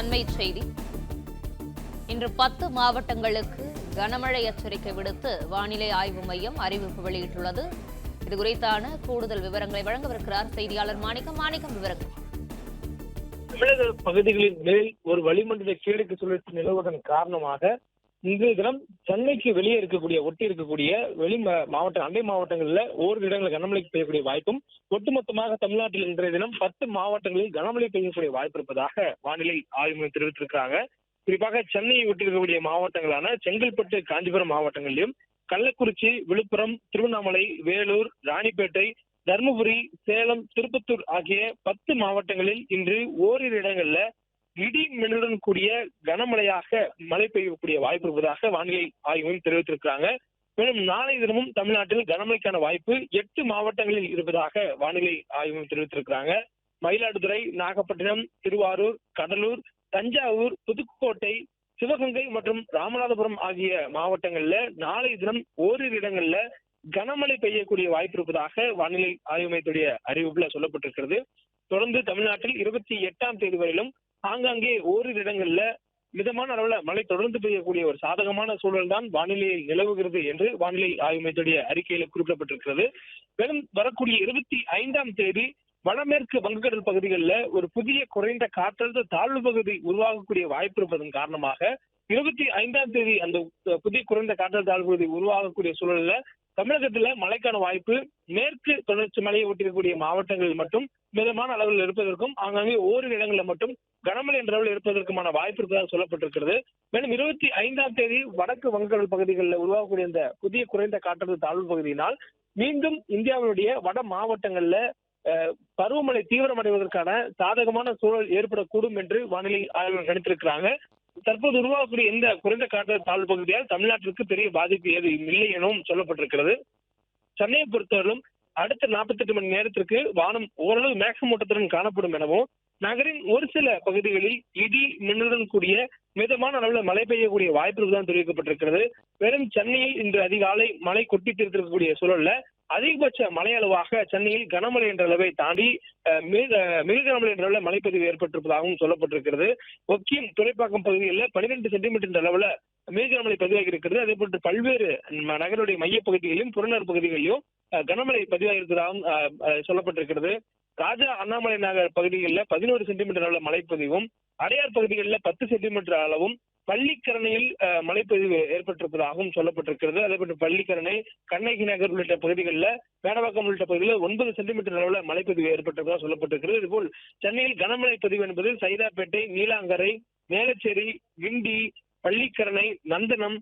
அண்மை செய்தி. இன்று 10 மாவட்டங்களுக்கு கனமழை எச்சரிக்கை விடுத்து வானிலை ஆய்வு மையம் அறிவிப்பு வெளியிட்டுள்ளது. இதுகுறித்தான கூடுதல் விவரங்களை வழங்கவிருக்கிறார் செய்தியாளர் மாணிக்கம். விவரங்கள். தமிழக பகுதிகளின் மேல் ஒரு வளிமண்டல கீழக்கு சுழற்சி நிலவுவதன் காரணமாக இன்றைய தினம் சென்னைக்கு வெளியே ஒட்டி இருக்கக்கூடிய அண்டை மாவட்டங்களில் ஓரிரு இடங்களில் கனமழை பெய்யக்கூடிய வாய்ப்பும், ஒட்டுமொத்தமாக தமிழ்நாட்டில் இன்றைய தினம் 10 மாவட்டங்களில் கனமழை பெய்யக்கூடிய வாய்ப்பு இருப்பதாக வானிலை ஆய்வு மையம் தெரிவித்திருக்கிறாங்க. குறிப்பாக சென்னையை ஒட்டியிருக்கக்கூடிய மாவட்டங்களான செங்கல்பட்டு, காஞ்சிபுரம் மாவட்டங்களிலும், கள்ளக்குறிச்சி, விழுப்புரம், திருவண்ணாமலை, வேலூர், ராணிப்பேட்டை, தருமபுரி, சேலம், திருப்பத்தூர் ஆகிய 10 மாவட்டங்களில் இன்று ஓரிரு இடங்கள்ல இடி மின்னலுடன் கூடிய கனமழையாக மழை பெய்யக்கூடிய வாய்ப்பு இருப்பதாக வானிலை ஆய்வு மையம் தெரிவித்திருக்கிறாங்க. மேலும் நாளை தினமும் தமிழ்நாட்டில் கனமழைக்கான வாய்ப்பு 8 மாவட்டங்களில் இருப்பதாக வானிலை ஆய்வு மையம் தெரிவித்திருக்கிறாங்க. மயிலாடுதுறை, நாகப்பட்டினம், திருவாரூர், கடலூர், தஞ்சாவூர், புதுக்கோட்டை, சிவகங்கை மற்றும் ராமநாதபுரம் ஆகிய மாவட்டங்கள்ல நாளை தினம் ஓரிரு இடங்கள்ல கனமழை பெய்யக்கூடிய வாய்ப்பு இருப்பதாக வானிலை ஆய்வு மையத்துடைய அறிவிப்புல சொல்லப்பட்டிருக்கிறது. தொடர்ந்து தமிழ்நாட்டில் 28ஆம் தேதி வரையிலும் ஆங்காங்கே ஓரிரு இடங்கள்ல மிதமான அளவுல மழை தொடர்ந்து பெய்யக்கூடிய ஒரு சாதகமான சூழல் தான் வானிலையில் நிலவுகிறது என்று வானிலை ஆய்வு மையத்துடைய அறிக்கையில குறிப்பிடப்பட்டிருக்கிறது. மேலும் வரக்கூடிய 25ஆம் தேதி வடமேற்கு வங்கக்கடல் பகுதிகளில் ஒரு புதிய குறைந்த காற்றழுத்த தாழ்வு பகுதி உருவாகக்கூடிய வாய்ப்பு இருப்பதன் காரணமாக 25ஆம் தேதி அந்த புதிய குறைந்த காற்றழுத்த தாழ்வு பகுதி உருவாகக்கூடிய சூழல்ல தமிழகத்துல மழைக்கான வாய்ப்பு மேற்கு தொடர்ச்சி மலையை ஒட்டியிருக்கக்கூடிய மாவட்டங்களில் மட்டும் மிதமான அளவில் இருப்பதற்கும், ஆங்காங்கே ஓரிரு இடங்களில் மட்டும் கனமழை என்ற அளவில் இருப்பதற்குமான வாய்ப்பு இருப்பதாக சொல்லப்பட்டிருக்கிறது. மேலும் 25ஆம் தேதி வடக்கு வங்கக்கடல் பகுதிகளில் உருவாகக்கூடிய இந்த புதிய குறைந்த காற்றழுத்த தாழ்வு பகுதியினால் மீண்டும் இந்தியாவினுடைய வட மாவட்டங்கள்ல பருவமழை தீவிரமடைவதற்கான சாதகமான சூழல் ஏற்படக்கூடும் என்று வானிலை ஆய்வு கணித்திருக்கிறாங்க. தற்போது உருவாகக்கூடிய இந்த குறைந்த காற்றழுத்த தாழ்வு பகுதியால் தமிழ்நாட்டிற்கு பெரிய பாதிப்பு ஏதும் இல்லை எனவும் சொல்லப்பட்டிருக்கிறது. சென்னையை பொறுத்தவரையிலும் அடுத்த 48 மணி நேரத்திற்கு வானம் ஓரளவு மேகமூட்டத்துடன் காணப்படும் எனவும், நகரின் ஒரு சில பகுதிகளில் இடி மின்னலுடன் கூடிய மிதமான அளவில் மழை பெய்யக்கூடிய வாய்ப்பு தான் தெரிவிக்கப்பட்டிருக்கிறது. மேலும் சென்னையில் இன்று அதிகாலை மழை கொட்டி தீர்த்திருக்கக்கூடிய சூழல்ல அதிகபட்ச மழை அளவாக சென்னையில் கனமழை என்ற அளவை தாண்டி மிக கனமழை என்ற அளவில் மழைப்பதிவு ஏற்பட்டிருப்பதாகவும் சொல்லப்பட்டிருக்கிறது. ஒக்கியம், துறைப்பாக்கம் பகுதிகளில் 12 சென்டிமீட்டர் என்ற அளவுல மிக கனமழை பதிவாகி இருக்கிறது. அதே போன்று பல்வேறு நகருடைய மையப்பகுதிகளிலும் புறநகர் பகுதிகளிலும் கனமழை பதிவாகியிருப்பதாகவும் சொல்லப்பட்டிருக்கிறது. ராஜா அண்ணாமலை நகர் பகுதிகளில் 11 சென்டிமீட்டர் அளவுல மழைப்பதிவும், அடையார் பகுதிகளில் 10 சென்டிமீட்டர் அளவும், பள்ளிக்கரணையில் மழைப்பதிவு ஏற்பட்டிருப்பதாகவும் சொல்லப்பட்டிருக்கிறது. அதே போன்று பள்ளிக்கரணை, கண்ணகி நகர் உள்ளிட்ட பகுதிகளில், மேடவாக்கம் உள்ளிட்ட பகுதிகளில் 9 சென்டிமீட்டர் அளவுல மழைப்பதிவு ஏற்பட்டிருப்பதாக சொல்லப்பட்டிருக்கிறது. இதுபோல் சென்னையில் கனமழை பதிவு என்பது சைதாப்பேட்டை, நீலாங்கரை, மேலச்சேரி, கிண்டி, பள்ளிக்கரணை, நந்தனம்,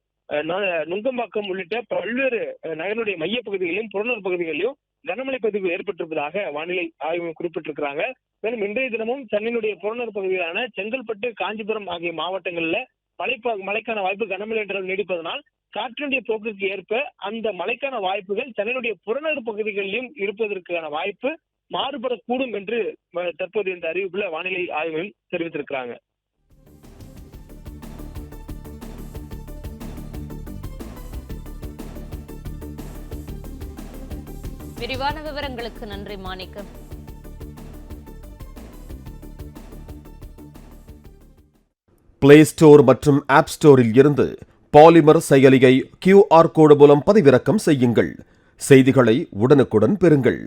நுங்கம்பாக்கம் உள்ளிட்ட பல்வேறு நகருடைய மைய பகுதிகளிலும் புறநகர் பகுதிகளிலும் கனமழை பதிவு ஏற்பட்டிருப்பதாக வானிலை ஆய்வு குறிப்பிட்டிருக்கிறாங்க. மேலும் இன்றைய தினமும் சென்னையினுடைய புறநகர் பகுதிகளான செங்கல்பட்டு, காஞ்சிபுரம் ஆகிய மாவட்டங்களில் மழைக்கான வாய்ப்பு கனமழை என்றால் நீடிப்பதனால் காற்றினுடைய போக்குக்கு ஏற்ப அந்த மழைக்கான வாய்ப்புகள் சென்னையினுடைய புறநகர் பகுதிகளிலும் இருப்பதற்கான வாய்ப்பு மாறுபடக்கூடும் என்று தற்போது இந்த அறிவிப்புல வானிலை ஆய்வு தெரிவித்திருக்கிறாங்க. விரிவான விவரங்களுக்கு நன்றி மாணிக்கம். பிளே ஸ்டோர் மற்றும் ஆப் ஸ்டோரில் இருந்து பாலிமர் செயலியை QR கோடு மூலம் பதிவிறக்கம் செய்யுங்கள். செய்திகளை உடனுக்குடன் பெறுங்கள்.